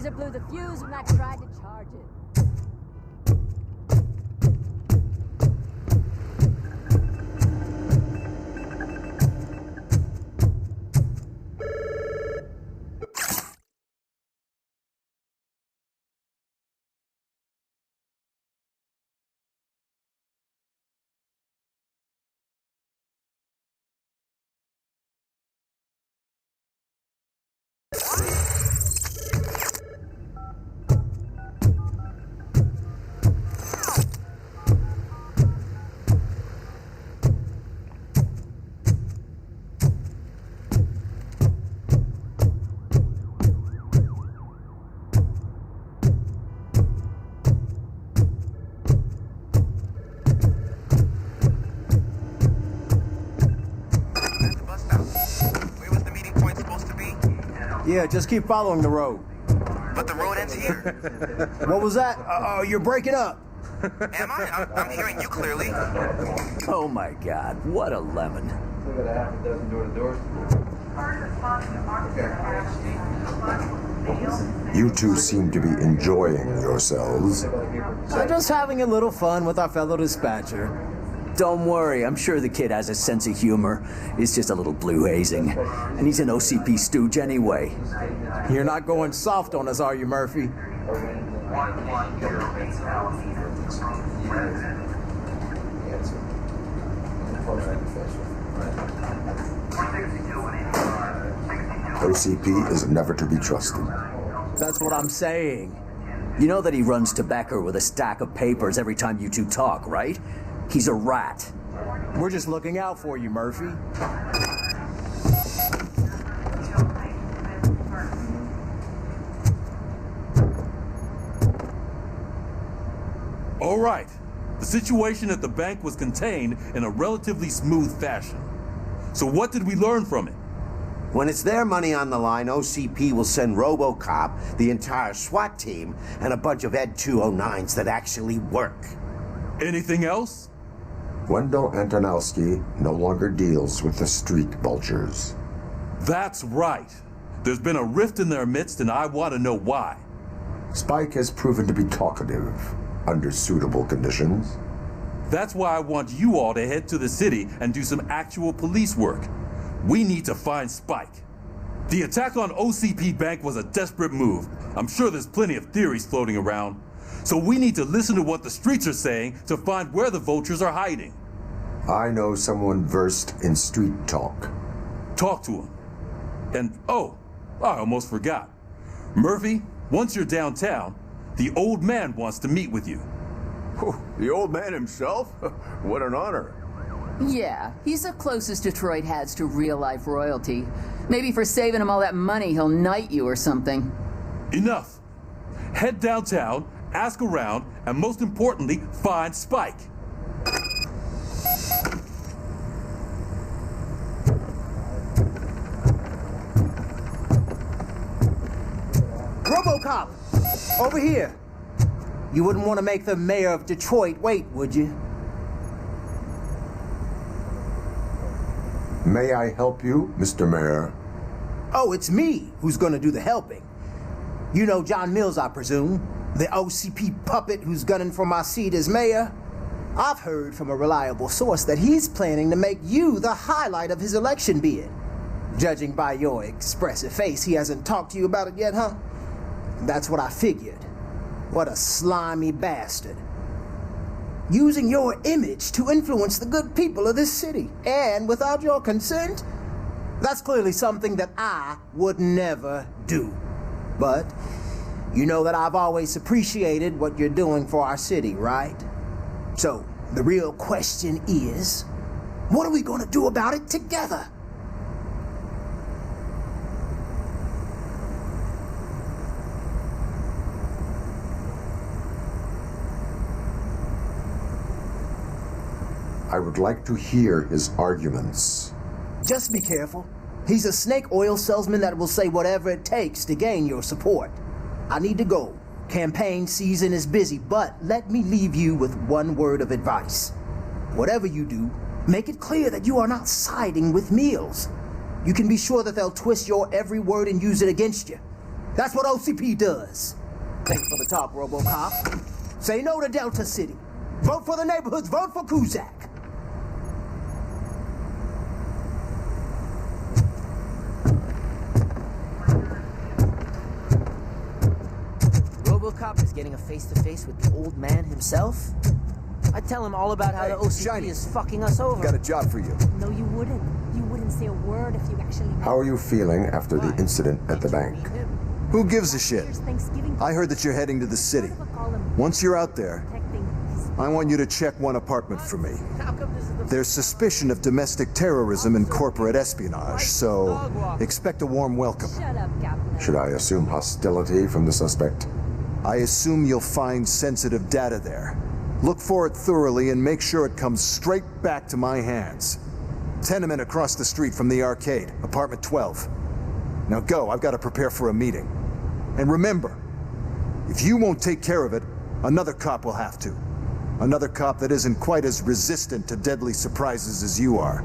razor blew the fuse when I tried to charge it. Yeah, just keep following the road. But the road ends here. What was that? You're breaking up. Am I? I'm hearing you clearly. Oh my God, what a lemon. Look at a half a dozen door-to-doors. You two seem to be enjoying yourselves. Just having a little fun with our fellow dispatcher. Don't worry, I'm sure the kid has a sense of humor. It's just a little blue hazing. And he's an OCP stooge anyway. You're not going soft on us, are you, Murphy? OCP is never to be trusted. That's what I'm saying. You know that he runs tobacco with a stack of papers every time you two talk, right? He's a rat. We're just looking out for you, Murphy. All right. The situation at the bank was contained in a relatively smooth fashion. So what did we learn from it? When it's their money on the line, OCP will send RoboCop, the entire SWAT team, and a bunch of Ed 209s that actually work. Anything else? Wendell Antonowski no longer deals with the street vultures. That's right. There's been a rift in their midst, and I want to know why. Spike has proven to be talkative under suitable conditions. That's why I want you all to head to the city and do some actual police work. We need to find Spike. The attack on OCP Bank was a desperate move. I'm sure there's plenty of theories floating around. So we need to listen to what the streets are saying to find where the vultures are hiding. I know someone versed in street talk. Talk to him. And, oh, I almost forgot. Murphy, once you're downtown, the old man wants to meet with you. Oh, the old man himself? What an honor. Yeah, he's the closest Detroit has to real-life royalty. Maybe for saving him all that money, he'll knight you or something. Enough. Head downtown, ask around, and most importantly, find Spike. RoboCop! Over here! You wouldn't want to make the mayor of Detroit wait, would you? May I help you, Mr. Mayor? Oh, it's me who's gonna do the helping. You know John Mills, I presume? The OCP puppet who's gunning for my seat as mayor? I've heard from a reliable source that he's planning to make you the highlight of his election bid. Judging by your expressive face, he hasn't talked to you about it yet, huh? That's what I figured. What a slimy bastard. Using your image to influence the good people of this city, and without your consent? That's clearly something that I would never do. But you know that I've always appreciated what you're doing for our city, right? So the real question is, what are we gonna do about it together? I would like to hear his arguments. Just be careful. He's a snake oil salesman that will say whatever it takes to gain your support. I need to go. Campaign season is busy, but let me leave you with one word of advice. Whatever you do, make it clear that you are not siding with Mills. You can be sure that they'll twist your every word and use it against you. That's what OCP does. Thanks for the talk, RoboCop. Say no to Delta City. Vote for the neighborhoods. Vote for Kuzak. RoboCop is getting a face-to-face with the old man himself? I'd tell him all about how the OCP Shiny. is fucking us over. Got a job for you. No, you wouldn't. You wouldn't say a word if you actually... How are you feeling after the incident at the bank? Who gives a shit? I heard that you're heading to the city. Once you're out there, I want you to check one apartment for me. There's suspicion of domestic terrorism and corporate espionage, so expect a warm welcome. Shut up, Captain. Should I assume hostility from the suspect? I assume you'll find sensitive data there. Look for it thoroughly and make sure it comes straight back to my hands. Tenement across the street from the arcade, apartment 12. Now go, I've got to prepare for a meeting. And remember, if you won't take care of it, another cop will have to. Another cop that isn't quite as resistant to deadly surprises as you are.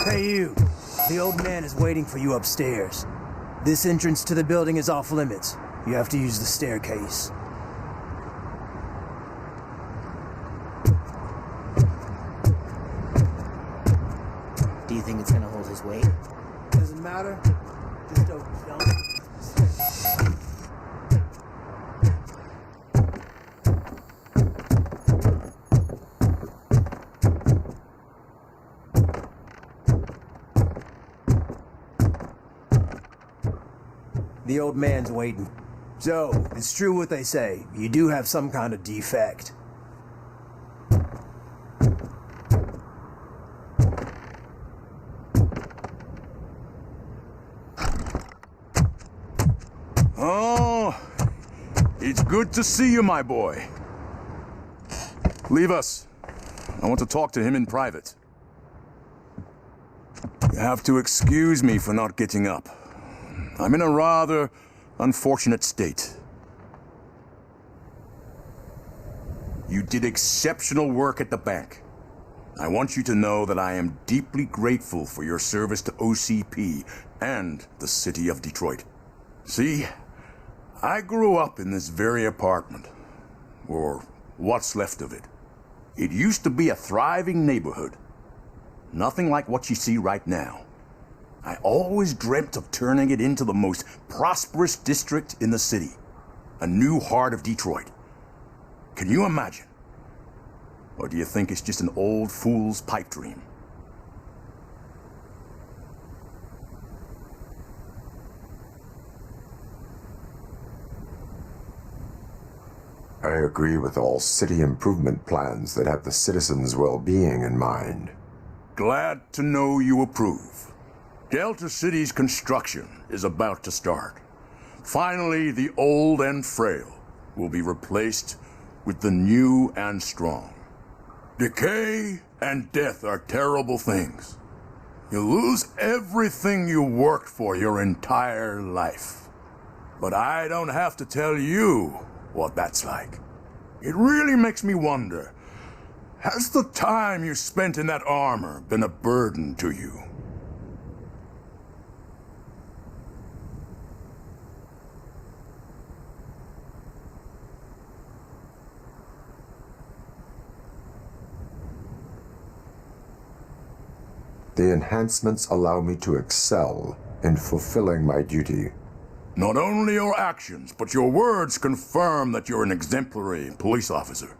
Hey, you. The old man is waiting for you upstairs. This entrance to the building is off limits. You have to use the staircase. Do you think it's gonna hold his weight? Doesn't matter. Just don't. The old man's waiting. So, it's true what they say. You do have some kind of defect. Oh, it's good to see you, my boy. Leave us. I want to talk to him in private. You have to excuse me for not getting up. I'm in a rather unfortunate state. You did exceptional work at the bank. I want you to know that I am deeply grateful for your service to OCP and the city of Detroit. See, I grew up in this very apartment, or what's left of it. It used to be a thriving neighborhood. Nothing like what you see right now. I always dreamt of turning it into the most prosperous district in the city. A new heart of Detroit. Can you imagine? Or do you think it's just an old fool's pipe dream? I agree with all city improvement plans that have the citizens' well-being in mind. Glad to know you approve. Delta City's construction is about to start. Finally, the old and frail will be replaced with the new and strong. Decay and death are terrible things. You lose everything you worked for your entire life. But I don't have to tell you what that's like. It really makes me wonder, has the time you spent in that armor been a burden to you? The enhancements allow me to excel in fulfilling my duty. Not only your actions, but your words confirm that you're an exemplary police officer.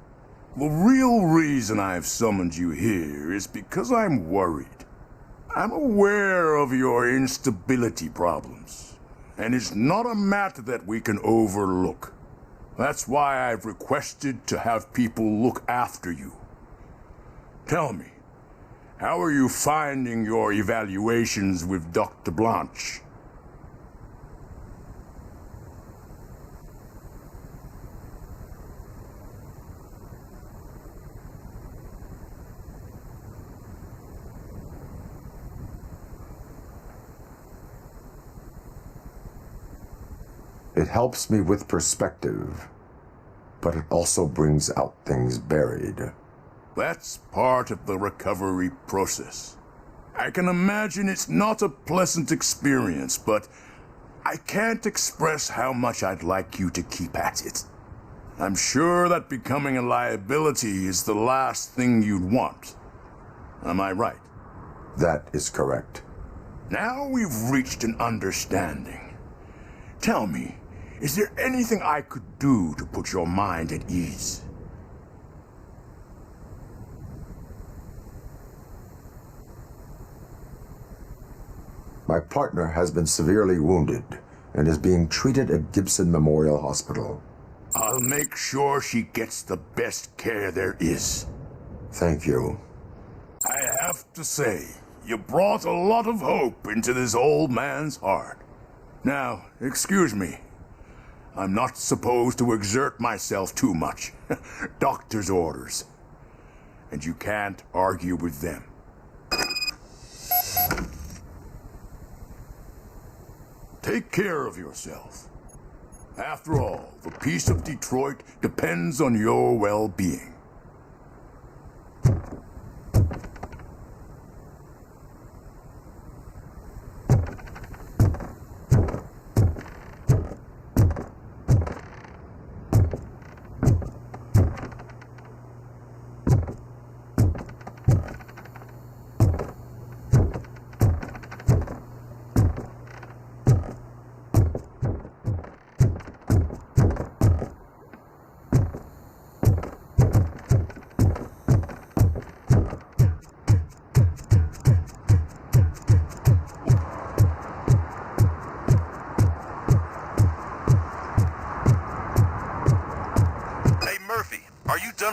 The real reason I've summoned you here is because I'm worried. I'm aware of your instability problems, and it's not a matter that we can overlook. That's why I've requested to have people look after you. Tell me, how are you finding your evaluations with Dr. Blanche? It helps me with perspective, but it also brings out things buried. That's part of the recovery process. I can imagine it's not a pleasant experience, but I can't express how much I'd like you to keep at it. I'm sure that becoming a liability is the last thing you'd want. Am I right? That is correct. Now we've reached an understanding. Tell me, is there anything I could do to put your mind at ease? My partner has been severely wounded and is being treated at Gibson Memorial Hospital. I'll make sure she gets the best care there is. Thank you. I have to say, you brought a lot of hope into this old man's heart. Now, excuse me. I'm not supposed to exert myself too much. Doctor's orders. And you can't argue with them. Take care of yourself. After all, the peace of Detroit depends on your well-being.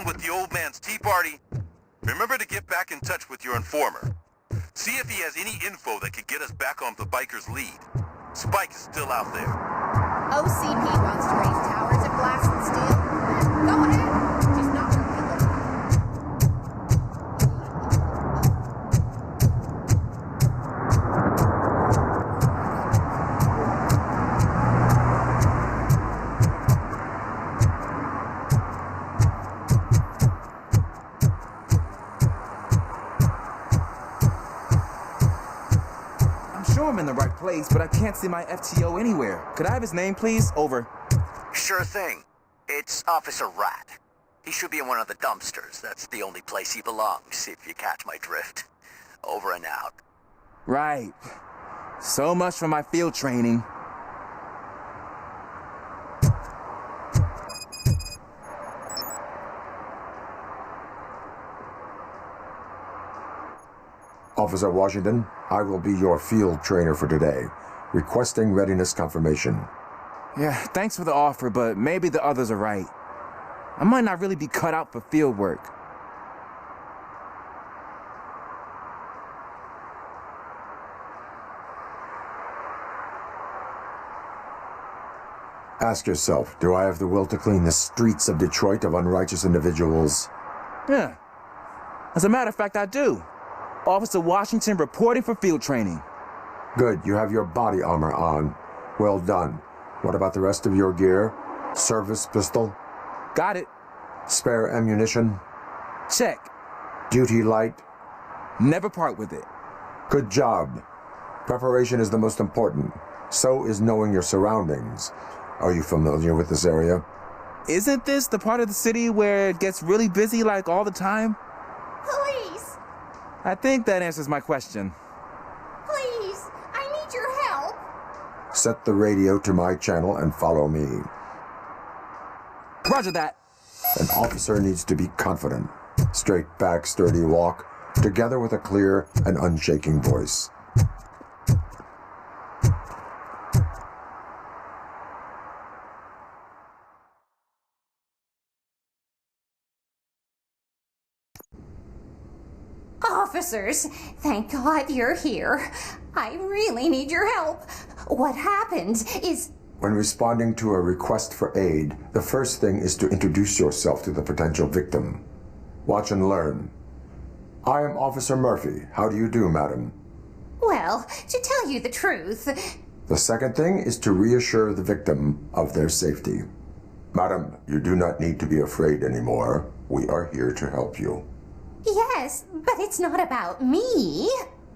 With the old man's tea party, remember to get back in touch with your informer. See if he has any info that could get us back on the biker's lead. Spike is still out there. OCP wants to raise towers of glass and steel. Go ahead. She's not really I'm in the right place, but I can't see my FTO anywhere. Could I have his name, please? Over. Sure thing. It's Officer Rat. He should be in one of the dumpsters. That's the only place he belongs, if you catch my drift. Over and out. Right. So much for my field training. Officer Washington, I will be your field trainer for today. Requesting readiness confirmation. Yeah, thanks for the offer, but maybe the others are right. I might not really be cut out for field work. Ask yourself, do I have the will to clean the streets of Detroit of unrighteous individuals? Yeah. As a matter of fact, I do. Officer Washington reporting for field training. Good, you have your body armor on. Well done. What about the rest of your gear? Service pistol? Got it. Spare ammunition? Check. Duty light? Never part with it. Good job. Preparation is the most important. So is knowing your surroundings. Are you familiar with this area? Isn't this the part of the city where it gets really busy like all the time? Police! I think that answers my question. Please, I need your help. Set the radio to my channel and follow me. Roger that. An officer needs to be confident. Straight back, sturdy walk, together with a clear and unshaking voice. Officers, thank God you're here. I really need your help. What happened is... When responding to a request for aid, the first thing is to introduce yourself to the potential victim. Watch and learn. I am Officer Murphy. How do you do, madam? Well, to tell you the truth... The second thing is to reassure the victim of their safety. Madam, you do not need to be afraid anymore. We are here to help you. Yes, but it's not about me.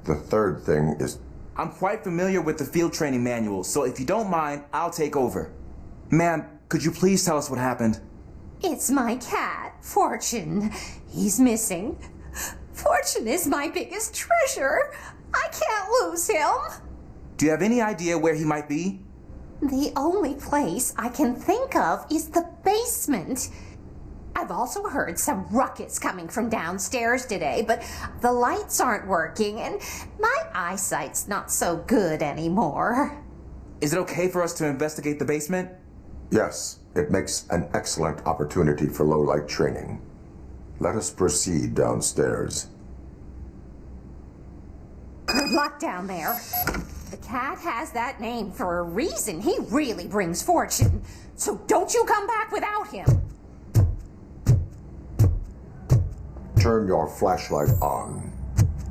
The third thing is... I'm quite familiar with the field training manual, so if you don't mind, I'll take over. Ma'am, could you please tell us what happened? It's my cat, Fortune. He's missing. Fortune is my biggest treasure. I can't lose him. Do you have any idea where he might be? The only place I can think of is the basement. I've also heard some ruckus coming from downstairs today, but the lights aren't working and my eyesight's not so good anymore. Is it okay for us to investigate the basement? Yes, it makes an excellent opportunity for low-light training. Let us proceed downstairs. Good luck down there. The cat has that name for a reason. He really brings fortune. So don't you come back without him. Turn your flashlight on.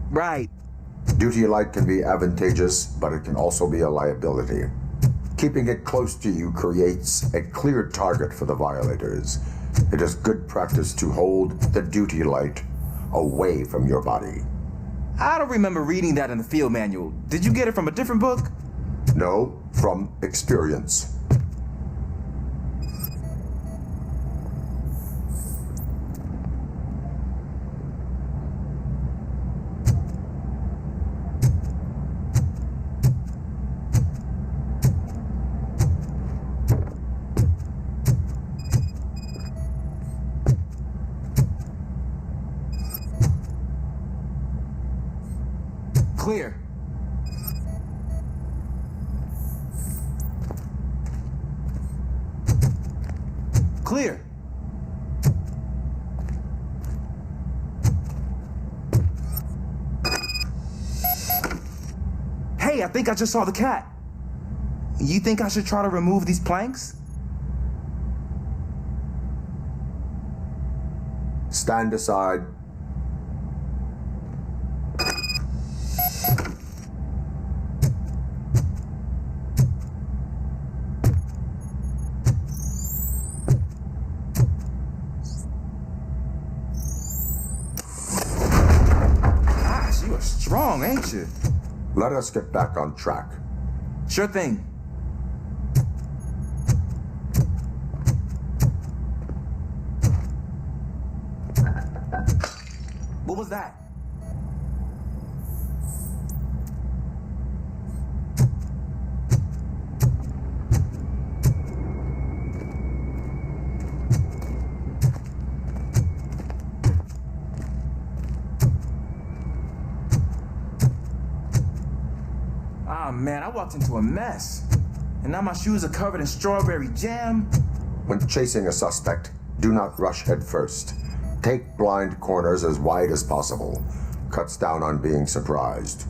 Right. Duty light can be advantageous, but it can also be a liability. Keeping it close to you creates a clear target for the violators. It is good practice to hold the duty light away from your body. I don't remember reading that in the field manual. Did you get it from a different book? No, from experience. Clear. Clear. Hey, I think I just saw the cat. You think I should try to remove these planks? Stand aside. Gosh, you are strong, ain't you? Let us get back on track. Sure thing. What was that? man, I walked into a mess. And now my shoes are covered in strawberry jam. When chasing a suspect, do not rush head first. Take blind corners as wide as possible. Cuts down on being surprised.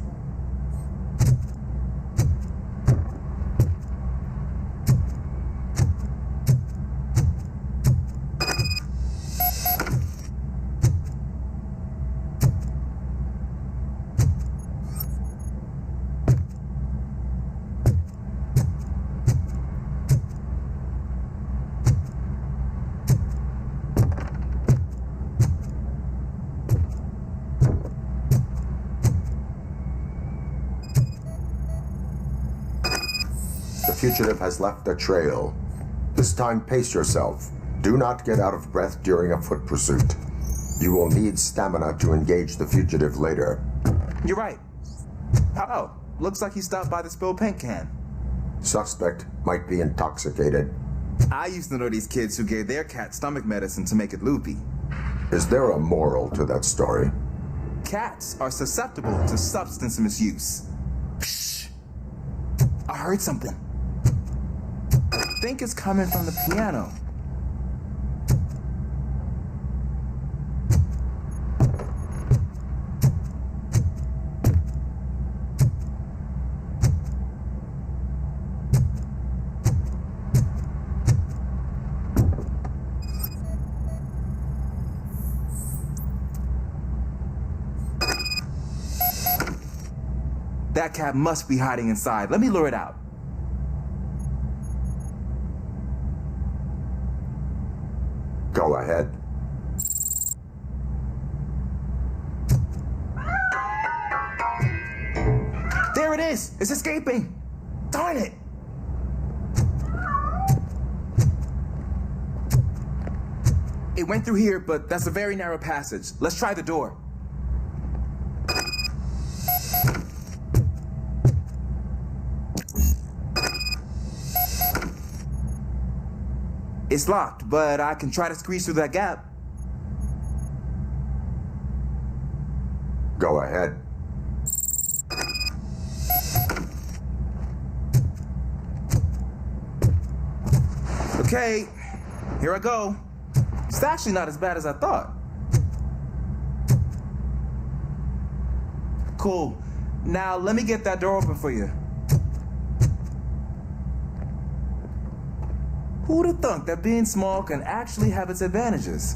The fugitive has left a trail. This time, pace yourself. Do not get out of breath during a foot pursuit. You will need stamina to engage the fugitive later. You're right. Oh, looks like he stopped by the spilled paint can. Suspect might be intoxicated. I used to know these kids who gave their cat stomach medicine to make it loopy. Is there a moral to that story? Cats are susceptible to substance misuse. Psh! I heard something. I think it's coming from the piano. That cat must be hiding inside. Let me lure it out. Go ahead. There it is! It's escaping! Darn it! It went through here, but that's a very narrow passage. Let's try the door. It's locked, but I can try to squeeze through that gap. Go ahead. Okay, here I go. It's actually not as bad as I thought. Cool. Now let me get that door open for you. Who'd have thunk that being small can actually have its advantages?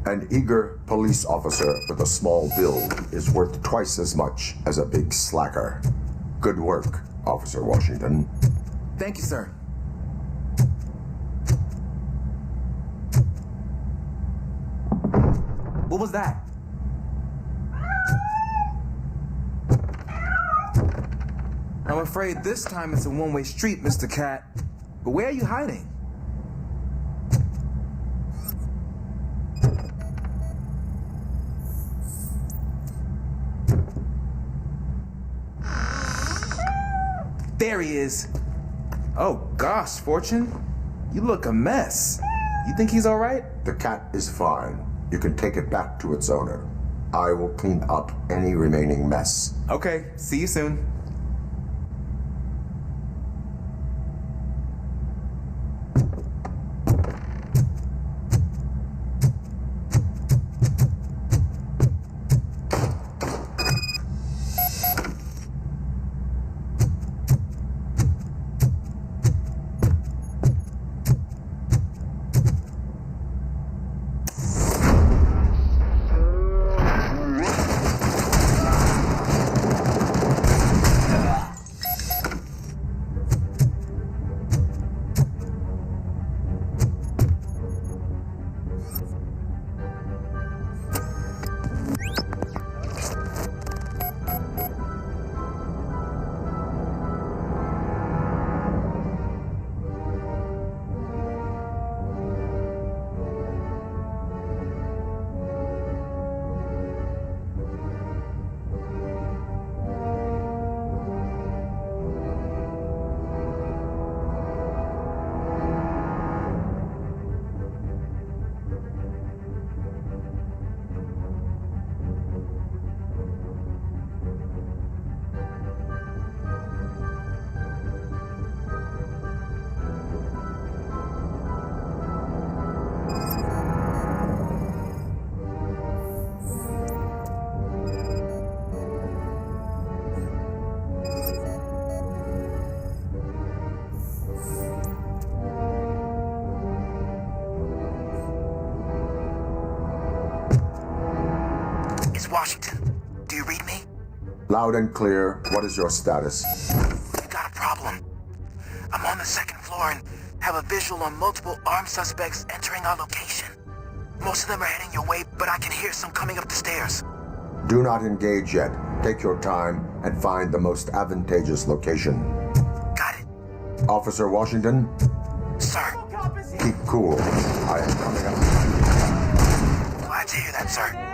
An eager police officer with a small build is worth twice as much as a big slacker. Good work, Officer Washington. Thank you, sir. What was that? I'm afraid this time it's a one-way street, Mr. Cat. But where are you hiding? There he is. Oh gosh, Fortune. You look a mess. You think he's all right? The cat is fine. You can take it back to its owner. I will clean up any remaining mess. Okay, see you soon. It's Washington. Do you read me? Loud and clear. What is your status? We've got a problem. I'm on the second floor and have a visual on multiple armed suspects entering our location. Most of them are heading your way, but I can hear some coming up the stairs. Do not engage yet. Take your time and find the most advantageous location. Got it. Officer Washington? Sir. Keep cool. I am coming up. Glad to hear that, sir.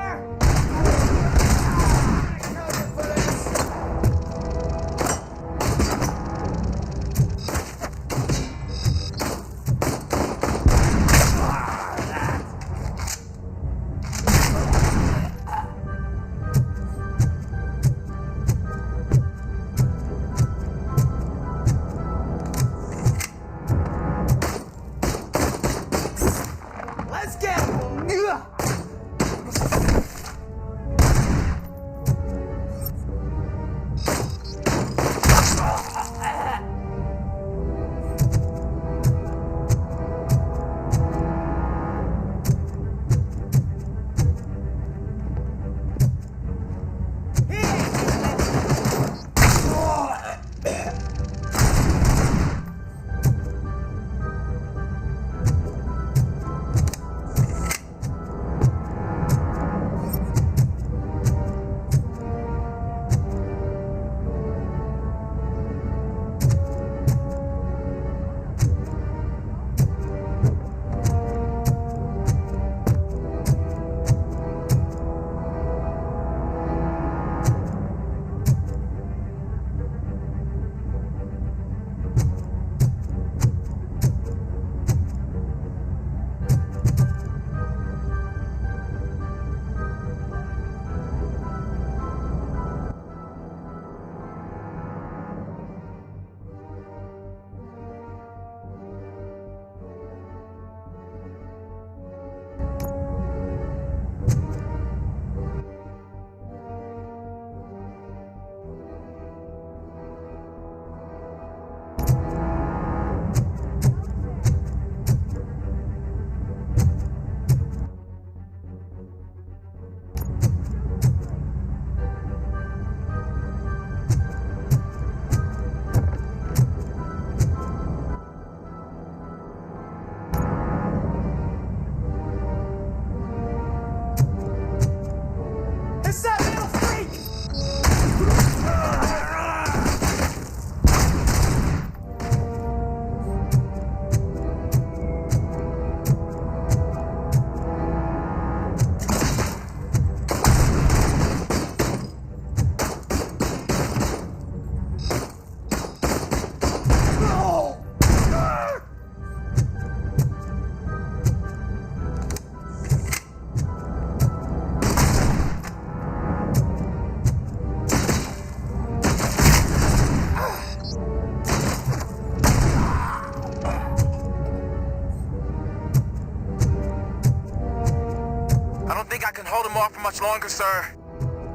Much longer, sir.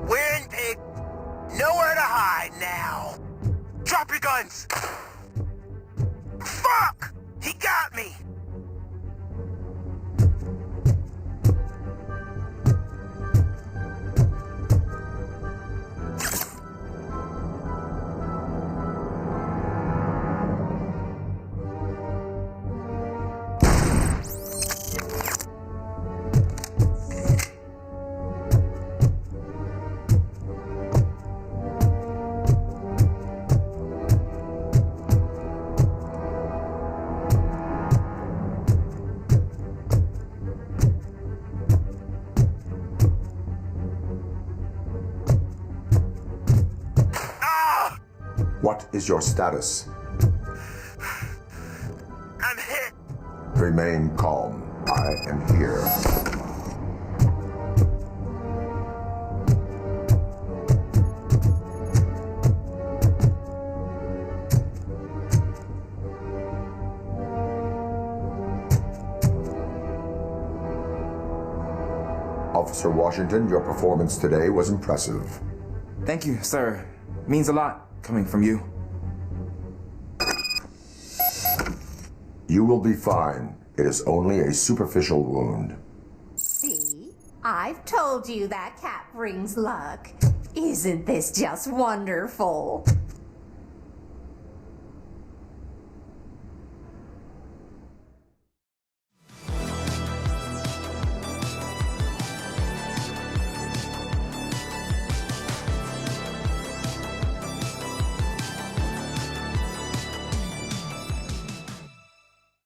We're in Pig. Nowhere to hide now. Drop your guns. Fuck! He got me. What is your status? I'm hit. Remain calm. I am here. Officer Washington, your performance today was impressive. Thank you, sir. Means a lot coming from you. You will be fine. It is only a superficial wound. See? I've told you that cat brings luck. Isn't this just wonderful?